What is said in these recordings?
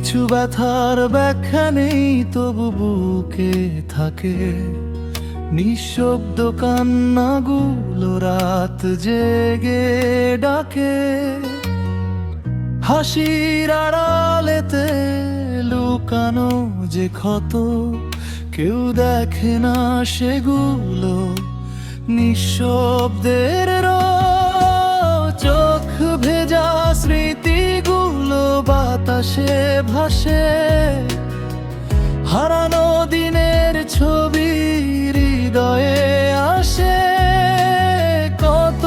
কিছু ব্যথার ব্যাখ্যা নেই, তবু বুকে থাকে নিঃশব্দ কান্নাগুলো রাত জেগে ডাকে। হাসির আড়ালেতে লুকানো যে ক্ষত, কেউ দেখে না সেগুলো নিঃশব্দের চোখ ভেজা স্মৃতিগুলো বাতাসে ভাসে। হারানো দিনের ছবি হৃদয়ে আসে, কত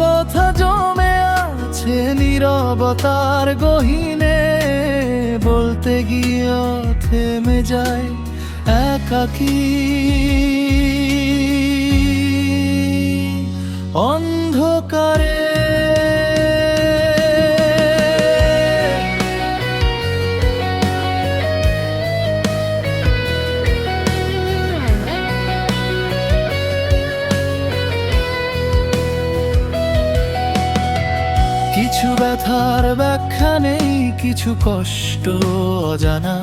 কথা জমে আছে নীরবতার গহীনে। বলতে গিয়ে থেমে যায় একাকী অন্ধকারে। কিছু ব্যথার ব্যাখ্যা নেই, কিছু কষ্ট অজানা।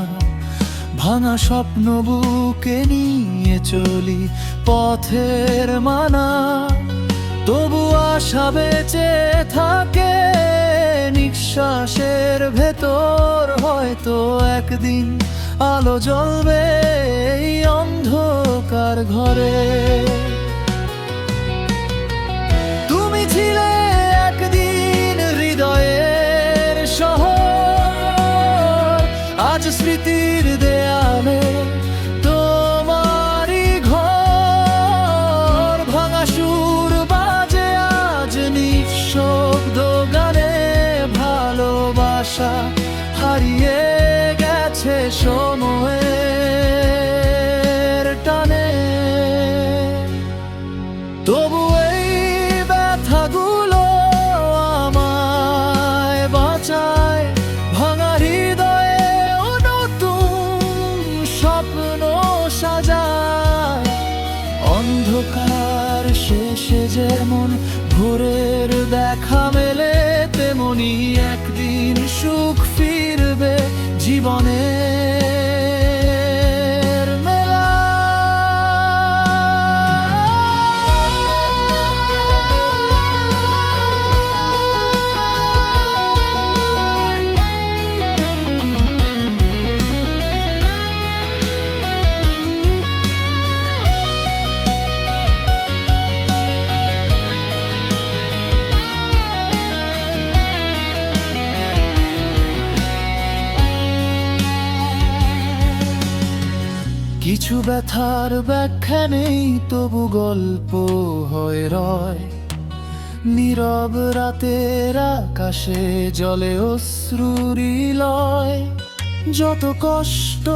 ভাঙা স্বপ্ন বুকে নিয়ে চলি পথের মানা, তবু আশা বেঁচে থাকে নিঃশ্বাসের ভেতর। হয়তো একদিন আলো জ্বলবে এই অন্ধকার ঘরে। তুমি ছিলে একদিন হৃদয়ের শহর, আজ স্মৃতির দেয়ালে তোমারই ঘর। ভাঙা সুর বাজে আজ নিঃশব্দ গানে, ভালোবাসা হারিয়ে গেছে সময়ের টানে। তবু এই ব্যথাগুলো আমায় বাঁচায়, ভাঙা হৃদয়ে নতুন স্বপ্ন সাজায়। অন্ধকার শেষে যেমন ভোরের দেখা মেলে, তেমনি একদিন সুখ ফিরবে জীবনের মেলা। কিছু ব্যথার ব্যাখ্যা নেই, তবু গল্প হয়ে রয় নীরব রাতের আকাশে জলে অশ্রুরি লয়। যত কষ্ট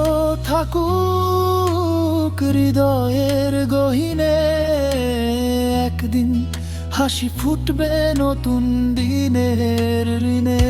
থাকুক হৃদয়ের গহীনে, একদিন হাসি ফুটবে নতুন দিনের ঋণে।